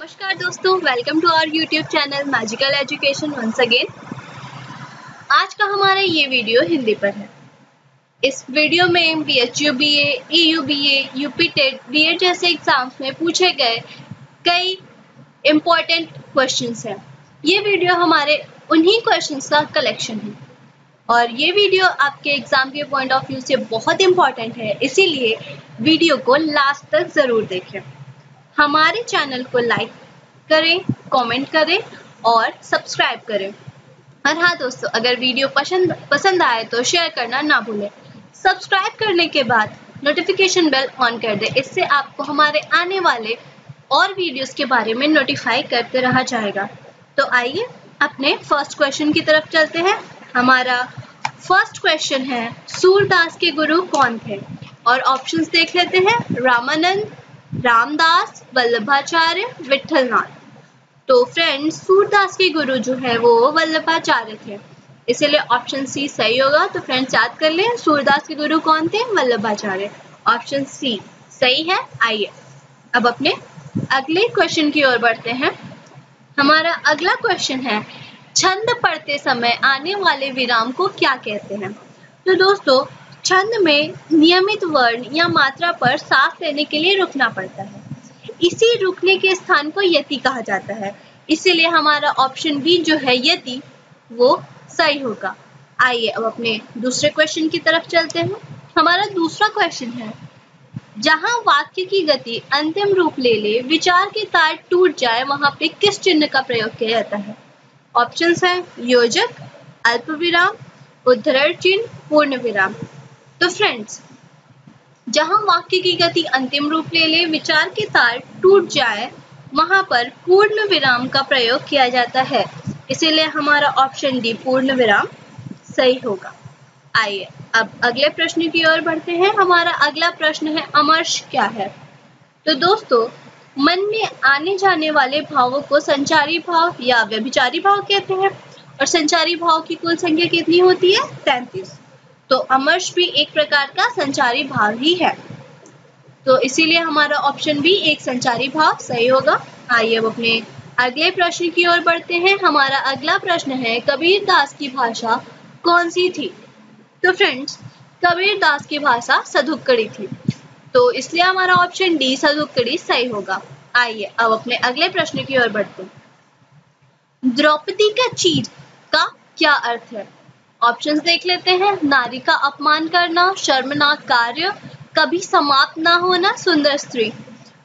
नमस्कार दोस्तों, welcome to our YouTube channel magical education once again. आज का हमारा ये वीडियो हिंदी पर है। इस वीडियो में BHU BA, EU BA, UP TET, BEd जैसे एग्जाम्स में पूछे गए कई इम्पोर्टेंट क्वेश्चंस हैं। ये वीडियो हमारे उन्हीं क्वेश्चंस का कलेक्शन है और ये वीडियो आपके एग्जाम के पॉइंट ऑफ व्यू से बहुत इम्पोर्टेंट है, इसीलिए वीडियो को लास्ट तक ज़रूर देखें। हमारे चैनल को लाइक करें, कमेंट करें और सब्सक्राइब करें। और हाँ दोस्तों, अगर वीडियो पसंद आए तो शेयर करना ना भूलें। सब्सक्राइब करने के बाद नोटिफिकेशन बेल ऑन कर दें, इससे आपको हमारे आने वाले और वीडियोस के बारे में नोटिफाई करते रहा जाएगा। तो आइए अपने फर्स्ट क्वेश्चन की तरफ चलते हैं। हमारा फर्स्ट क्वेश्चन है, सूरदास के गुरु कौन थे? और ऑप्शंस देख लेते हैं, रामानंद, रामदास, वल्लभाचार्य, विठलनाथ। तो फ्रेंड्स, सूरदास के गुरु जो है वो वल्लभाचार्य थे, इसीलिए ऑप्शन सी सही होगा। तो फ्रेंड्स याद कर लें, सूरदास के गुरु कौन थे? वल्लभाचार्य। ऑप्शन सी सही है। आइए अब अपने अगले क्वेश्चन की ओर बढ़ते हैं। हमारा अगला क्वेश्चन है, छंद पढ़ते समय आने वाले विराम को क्या कहते हैं? तो दोस्तों, छंद में नियमित वर्ण या मात्रा पर सांस लेने के लिए रुकना पड़ता है। इसी रुकने के स्थान को यति कहा जाता है, इसीलिए हमारा ऑप्शन बी जो है यति वो सही होगा। आइए अब अपने दूसरे क्वेश्चन की तरफ चलते हैं। हमारा दूसरा क्वेश्चन है, जहां वाक्य की गति अंतिम रूप ले ले, विचार के तार टूट जाए, वहां पे किस चिन्ह का प्रयोग किया जाता है? ऑप्शंस हैं योजक, अल्प विराम, उद्धरण चिन्ह, पूर्ण विराम। तो फ्रेंड्स, जहां वाक्य की गति अंतिम रूप ले ले, विचार के तार टूट जाए, वहां पर पूर्ण विराम का प्रयोग किया जाता है, इसीलिए हमारा ऑप्शन डी पूर्ण विराम सही होगा। आइए अब अगले प्रश्न की ओर बढ़ते हैं। हमारा अगला प्रश्न है, अमर्ष क्या है? तो दोस्तों, मन में आने जाने वाले भावों को संचारी भाव या व्यभिचारी भाव कहते हैं और संचारी भाव की कुल संख्या कितनी होती है? 33। तो अमर्ष भी एक प्रकार का संचारी भाव ही है, तो इसीलिए हमारा ऑप्शन बी एक संचारी भाव सही होगा। आइए अब अपने अगले प्रश्न की ओर बढ़ते हैं। हमारा अगला प्रश्न है, कबीर दास की भाषा कौन सी थी? तो फ्रेंड्स, कबीर दास की भाषा सधुक्कड़ी थी, तो इसलिए हमारा ऑप्शन डी सधुक्कड़ी सही होगा। आइए अब अपने अगले प्रश्न की ओर बढ़ते हैं। द्रौपदी का चीर का क्या अर्थ है? ऑप्शंस देख लेते हैं, नारी का अपमान करना, शर्मनाक कार्य, कभी समाप्त ना होना, सुंदर स्त्री।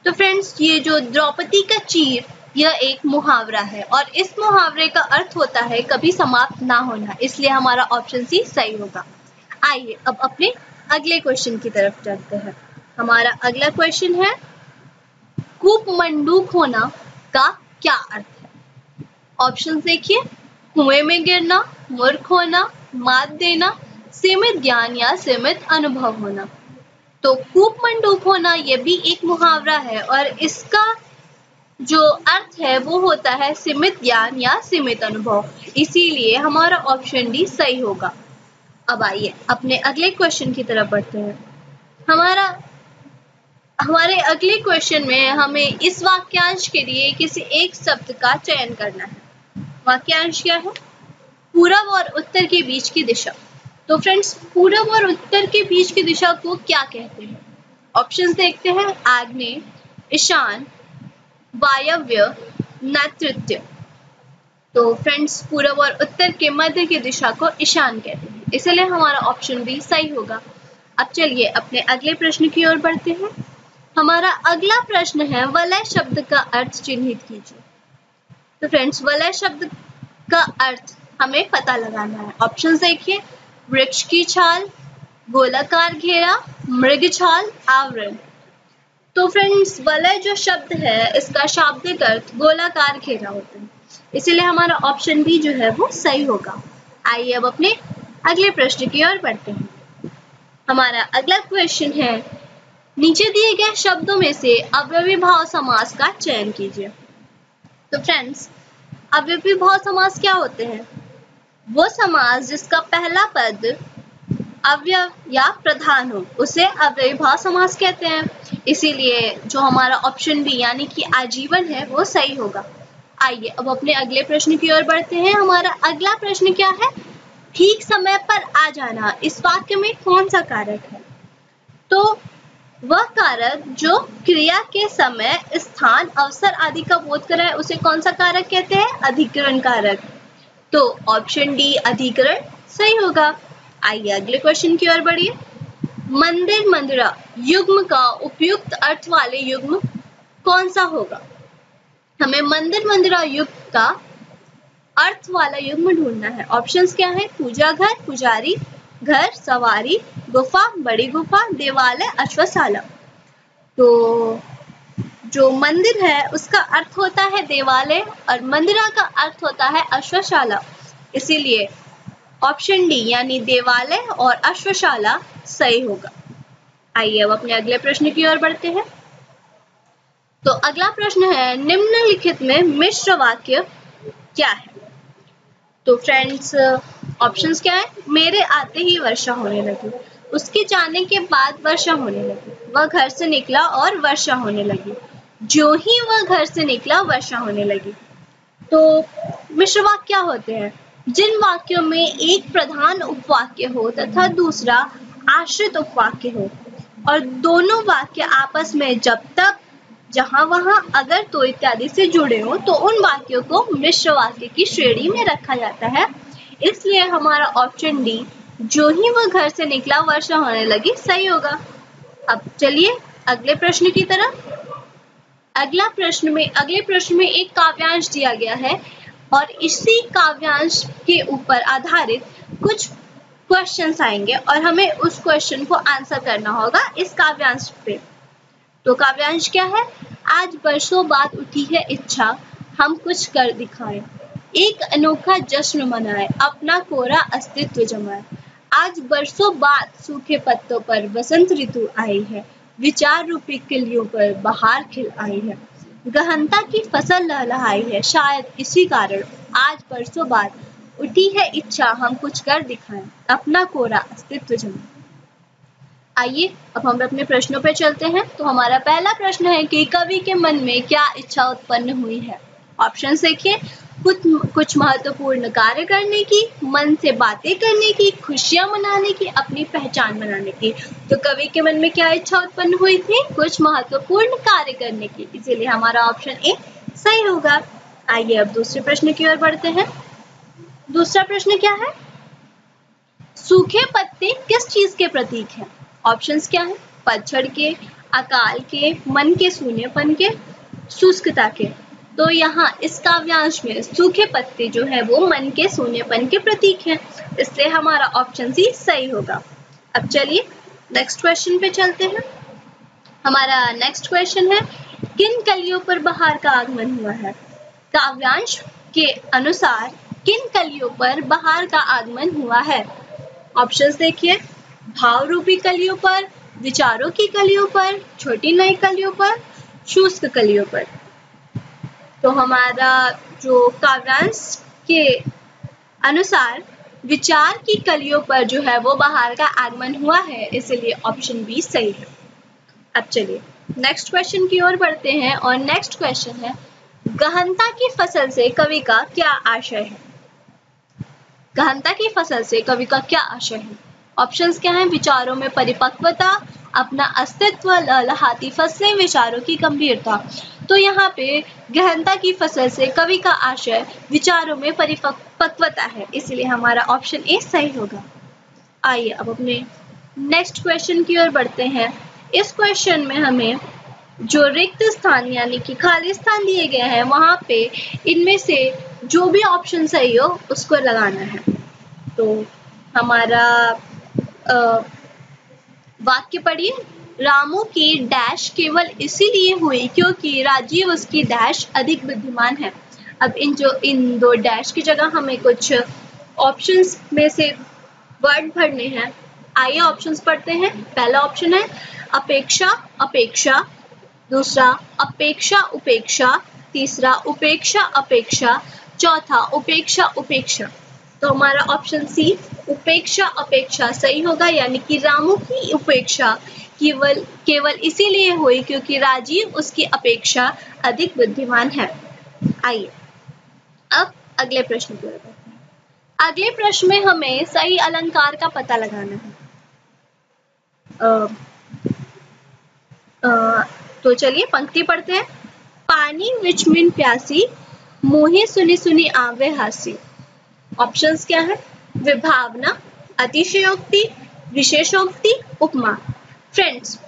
तो फ्रेंड्स, ये जो द्रौपदी का चीर, यह एक मुहावरा है और इस मुहावरे का अर्थ होता है कभी समाप्त ना होना, इसलिए हमारा ऑप्शन सी सही होगा। आइए अब अपने अगले क्वेश्चन की तरफ चलते हैं। हमारा अगला क्वेश्चन है, कूपमंडूक होना का क्या अर्थ है? ऑप्शन देखिए, कुएं में गिरना, मूर्ख होना, मात देना, सीमित ज्ञान या सीमित अनुभव होना। तो कूपमंडूक होना ये भी एक मुहावरा है और इसका जो अर्थ है वो होता है सीमित ज्ञान या सीमित अनुभव, इसीलिए हमारा ऑप्शन डी सही होगा। अब आइए अपने अगले क्वेश्चन की तरफ बढ़ते हैं। हमारे अगले क्वेश्चन में हमें इस वाक्यांश के लिए किसी एक शब्द का चयन करना है। वाक्यांश क्या है? पूरब और उत्तर के बीच की दिशा। तो फ्रेंड्स, पूरब और उत्तर के बीच की दिशा को क्या कहते हैं? ऑप्शंस देखते हैं, आग्नेय, ईशान, वायव्य, नैऋत्य। तो फ्रेंड्स, पूरब और उत्तर के मध्य की दिशा को ईशान कहते हैं, इसलिए हमारा ऑप्शन बी सही होगा। अब चलिए अपने अगले प्रश्न की ओर बढ़ते हैं। हमारा अगला प्रश्न है, वलय शब्द का अर्थ चिन्हित कीजिए। तो फ्रेंड्स, वलय शब्द का अर्थ हमें पता लगाना है। ऑप्शंस देखिए, वृक्ष की छाल, गोलाकार घेरा, मृग छाल, आवरण। तो फ्रेंड्स, वलय जो शब्द है इसका शाब्दिक अर्थ गोलाकार घेरा होता है, इसीलिए हमारा ऑप्शन बी जो है वो सही होगा। आइए अब अपने अगले प्रश्न की ओर बढ़ते हैं। हमारा अगला क्वेश्चन है, नीचे दिए गए शब्दों में से अव्ययी भाव समास का चयन कीजिए। तो फ्रेंड्स, अव्ययी भाव समास क्या होते हैं? वो समास जिसका पहला पद अवयव या प्रधान हो उसे अव्ययीभाव समास कहते हैं। इसीलिए जो हमारा ऑप्शन बी यानी कि आजीवन है वो सही होगा। आइए अब अपने अगले प्रश्न की ओर बढ़ते हैं। हमारा अगला प्रश्न क्या है? ठीक समय पर आ जाना इस वाक्य में कौन सा कारक है? तो वह कारक जो क्रिया के समय, स्थान, अवसर आदि का बोध कराए उसे कौन सा कारक कहते हैं? अधिकरण कारक। तो ऑप्शन डी अधिकरण सही होगा। आइए अगले क्वेश्चन की ओर बढ़िए। मंदिर मंदिरा युग्म का उपयुक्त अर्थ वाले युग्म कौन सा होगा? हमें मंदिर मंदिरा युग्म का अर्थ वाला युग्म ढूंढना है। ऑप्शंस क्या है? पूजा घर, पुजारी घर, सवारी, गुफा, बड़ी गुफा, देवालय, अश्वशाला। तो जो मंदिर है उसका अर्थ होता है देवालय और मंदिरा का अर्थ होता है अश्वशाला। इसीलिए ऑप्शन डी यानी देवालय और अश्वशाला सही होगा। आइए अब अपने अगले प्रश्न की ओर बढ़ते हैं। तो अगला प्रश्न है निम्नलिखित में मिश्र वाक्य क्या है? तो फ्रेंड्स ऑप्शंस क्या है? मेरे आते ही वर्षा होने लगी, उसके जाने के बाद वर्षा होने लगी, वह घर से निकला और वर्षा होने लगी, जो ही वह घर से निकला वर्षा होने लगी। तो मिश्र वाक्य क्या होते हैं? जिन वाक्यों में एक प्रधान उपवाक्य हो तथा दूसरा आश्रित उपवाक्य हो और दोनों वाक्य आपस में जब तक, जहां वहां, अगर तो इत्यादि से जुड़े हो तो उन वाक्यों को मिश्र वाक्य की श्रेणी में रखा जाता है। इसलिए हमारा ऑप्शन डी जो ही वह घर से निकला वर्षा होने लगी सही होगा। अब चलिए अगले प्रश्न की तरफ। अगले प्रश्न में एक काव्यांश दिया गया है और इसी काव्यांश के ऊपर आधारित कुछ क्वेश्चंस आएंगे और हमें उस क्वेश्चन को आंसर करना होगा इस काव्यांश पे। तो काव्यांश क्या है? आज बरसों बाद उठी है इच्छा, हम कुछ कर दिखाएं, एक अनोखा जश्न मनाएं, अपना कोरा अस्तित्व जमाएं। आज बरसों बाद सूखे पत्तों पर बसंत ऋतु आई है, विचार रूपी किलियों पर बहार खिल आई है, गहनता की फसल लहलहाई है, शायद इसी कारण आज बरसों बाद उठी है इच्छा, हम कुछ कर दिखाएं, अपना कोरा अस्तित्व जमाएं। आइए अब हम अपने प्रश्नों पर चलते हैं। तो हमारा पहला प्रश्न है कि कवि के मन में क्या इच्छा उत्पन्न हुई है? ऑप्शन देखिए। कुछ महत्वपूर्ण कार्य करने की, मन से बातें करने की, खुशियां मनाने की, अपनी पहचान बनाने की। तो कवि के मन में क्या इच्छा उत्पन्न हुई थी? कुछ महत्वपूर्ण कार्य करने की। इसीलिए हमारा ऑप्शन ए सही होगा। आइए अब दूसरे प्रश्न की ओर बढ़ते हैं। दूसरा प्रश्न क्या है? सूखे पत्ते किस चीज के प्रतीक हैं? ऑप्शंस क्या है? पतझड़ के, अकाल के, मन के सूनेपन के, शुष्कता के। तो यहाँ इस काव्यांश में सूखे पत्ते जो है वो मन के सूनेपन के प्रतीक हैं। इसलिए हमारा ऑप्शन सी सही होगा। अब चलिए नेक्स्ट क्वेश्चन पे चलते हैं। हमारा नेक्स्ट क्वेश्चन है किन कलियों पर बहार का आगमन हुआ है? काव्यांश के अनुसार किन कलियों पर बहार का आगमन हुआ है? ऑप्शंस देखिए। भाव रूपी कलियों पर, विचारों की कलियों पर, छोटी नई कलियों पर, शुष्क कलियों पर। तो हमारा जो काव्यांश के अनुसार विचार की कलियों पर जो है वो बहार का आगमन हुआ है, इसलिए ऑप्शन बी सही है। अब चलिए नेक्स्ट क्वेश्चन की ओर बढ़ते हैं और नेक्स्ट क्वेश्चन है गहनता की फसल से कवि का क्या आशय है? गहनता की फसल से कवि का क्या आशय है? ऑप्शंस क्या हैं? विचारों में परिपक्वता, अपना अस्तित्व, लहलहाती फसलें, विचारों की गंभीरता। तो यहाँ पे गहनता की फसल से कवि का आशय विचारों में परिपक्वता है, इसलिए हमारा ऑप्शन ए सही होगा। आइए अब अपने नेक्स्ट क्वेश्चन की ओर बढ़ते हैं। इस क्वेश्चन में हमें जो रिक्त स्थान यानी कि खाली स्थान दिए गए हैं वहां पे इनमें से जो भी ऑप्शन सही हो उसको लगाना है। तो हमारा वाक्य पढ़िए। रामू की डैश केवल इसीलिए हुई क्योंकि राजीव उसकी डैश अधिक बुद्धिमान है। अब इन दो डैश की जगह हमें कुछ ऑप्शंस में से वर्ड भरने हैं। आइए ऑप्शंस पढ़ते हैं। पहला ऑप्शन है अपेक्षा अपेक्षा, दूसरा अपेक्षा उपेक्षा, तीसरा उपेक्षा अपेक्षा, चौथा उपेक्षा उपेक्षा। तो हमारा ऑप्शन सी उपेक्षा अपेक्षा सही होगा, यानी कि रामू की उपेक्षा केवल इसीलिए हुई क्योंकि राजीव उसकी अपेक्षा अधिक बुद्धिमान है। आइए अब अगले प्रश्न की ओर बढ़ते हैं। अगले प्रश्न में हमें सही अलंकार का पता लगाना है। तो चलिए पंक्ति पढ़ते हैं। पानी विच मिन प्यासी, मोहे सुनी सुनी आवे हासी। ऑप्शंस क्या है? विभावना, अतिशयोक्ति, विशेषोक्ति, उपमा। फ्रेंड्स,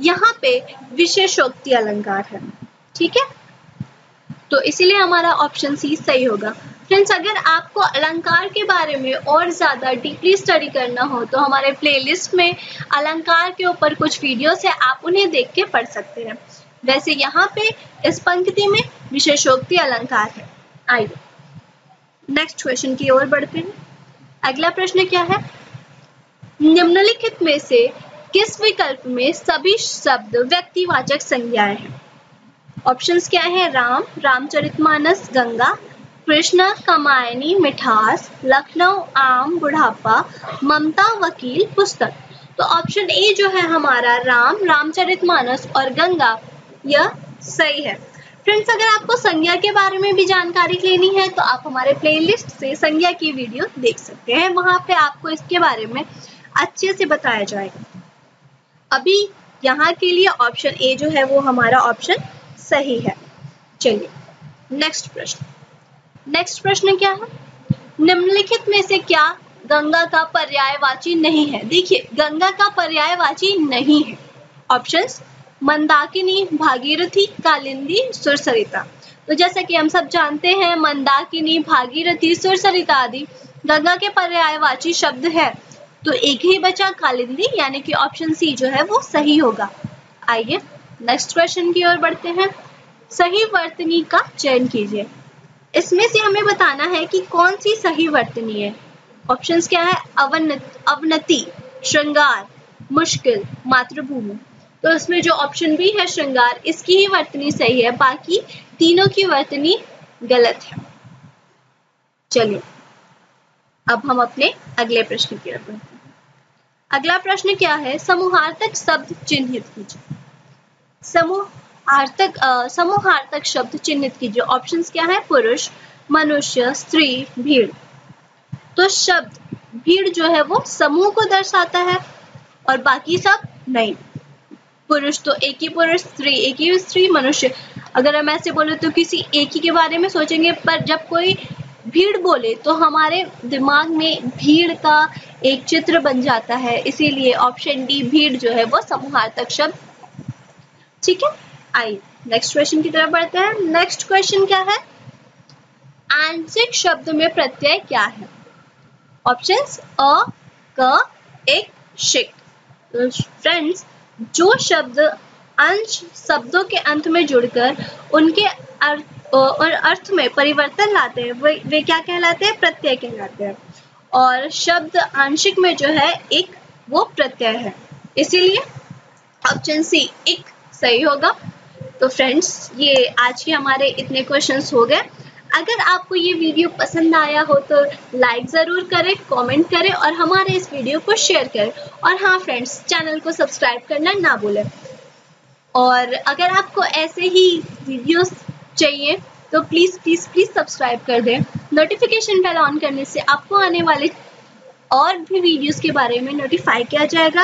यहाँ पे विशेषोक्ति अलंकार है, ठीक है, तो इसीलिए हमारा ऑप्शन सी सही होगा। फ्रेंड्स, अगर आपको अलंकार के बारे में और ज़्यादा डीपली स्टडी करना हो तो हमारे प्लेलिस्ट में अलंकार के ऊपर कुछ वीडियोस है, आप उन्हें देख के पढ़ सकते हैं। वैसे यहाँ पे इस पंक्ति में विशेषोक्ति अलंकार है। आइए नेक्स्ट क्वेश्चन की ओर बढ़ते हैं। अगला प्रश्न क्या है? निम्नलिखित में से किस विकल्प में सभी शब्द व्यक्तिवाचक संज्ञाएं हैं? ऑप्शंस क्या है? राम, रामचरितमानस, गंगा, कृष्ण, कामायनी, मिठास, लखनऊ, आम, बुढ़ापा, ममता, वकील, पुस्तक। तो ऑप्शन ए जो है हमारा राम, रामचरितमानस और गंगा, यह सही है। फ्रेंड्स, अगर आपको संज्ञा के बारे में भी जानकारी लेनी है तो आप हमारे प्लेलिस्ट से संज्ञा की वीडियो देख सकते हैं, वहां पे आपको इसके बारे में अच्छे से बताया जाएगा। अभी यहाँ के लिए ऑप्शन ए जो है वो हमारा ऑप्शन सही है। चलिए नेक्स्ट प्रश्न क्या है? निम्नलिखित में से क्या गंगा का पर्यायवाची नहीं है? देखिए, गंगा का पर्यायवाची नहीं है। ऑप्शंस मंदाकिनी, भागीरथी, कालिंदी, सुरसरिता। तो जैसा कि हम सब जानते हैं, मंदाकिनी, भागीरथी, सुरसरिता आदि गंगा के पर्यायवाची शब्द है, तो एक ही बचा कालिंदी, यानी कि ऑप्शन सी जो है वो सही होगा। आइए नेक्स्ट क्वेश्चन की ओर बढ़ते हैं। सही वर्तनी का चयन कीजिए। इसमें से हमें बताना है कि कौन सी सही वर्तनी है। ऑप्शंस क्या है? अवनति, श्रृंगार, मुश्किल, मातृभूमि। तो इसमें जो ऑप्शन बी है श्रृंगार, इसकी ही वर्तनी सही है, बाकी तीनों की वर्तनी गलत है। चलिए अब हम अपने अगले प्रश्न की ओर बढ़ते हैं। अगला प्रश्न क्या है? समूहार्थक शब्द चिन्हित कीजिए। समूहार्थक शब्द चिन्हित कीजिए। ऑप्शंस क्या है? पुरुष, मनुष्य, स्त्री, भीड़। तो शब्द भीड़ जो है वो समूह को दर्शाता है और बाकी सब नहीं। पुरुष तो एक ही पुरुष, स्त्री एक ही स्त्री, मनुष्य। अगर हम ऐसे बोले तो किसी एक ही के बारे में सोचेंगे, पर जब कोई भीड़ बोले तो हमारे दिमाग में भीड़ का एक चित्र बन जाता है, इसीलिए ऑप्शन डी भीड़ जो है वो समूहार्थक शब्द। ठीक है, आइए नेक्स्ट क्वेश्चन की तरफ बढ़ते हैं। नेक्स्ट क्वेश्चन क्या है? आंशिक शब्द में प्रत्यय क्या है? ऑप्शंस अ, क, एक, शिक। तो फ्रेंड्स, जो शब्द अंश शब्दों के अंत में जुड़कर उनके अर्थ में परिवर्तन लाते हैं वे क्या कहलाते हैं? प्रत्यय कहलाते हैं। और शब्द आंशिक में जो है एक, वो प्रत्यय है, इसीलिए ऑप्शन सी एक सही होगा। तो फ्रेंड्स, ये आज के हमारे इतने क्वेश्चंस हो गए। अगर आपको ये वीडियो पसंद आया हो तो लाइक ज़रूर करें, कमेंट करें और हमारे इस वीडियो को शेयर करें। और हाँ फ्रेंड्स, चैनल को सब्सक्राइब करना ना भूलें। और अगर आपको ऐसे ही वीडियोस चाहिए तो प्लीज़ सब्सक्राइब कर दें। नोटिफिकेशन बेल ऑन करने से आपको आने वाले और भी वीडियोस के बारे में नोटिफाई किया जाएगा।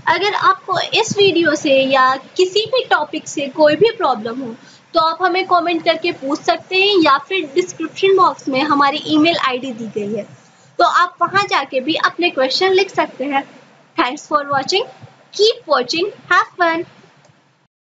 अगर आपको इस वीडियो से या किसी भी टॉपिक से कोई भी प्रॉब्लम हो तो आप हमें कमेंट करके पूछ सकते हैं, या फिर डिस्क्रिप्शन बॉक्स में हमारी ईमेल आईडी दी गई है, तो आप वहां जाके भी अपने क्वेश्चन लिख सकते हैं। Thanks for watching, keep watching, have fun.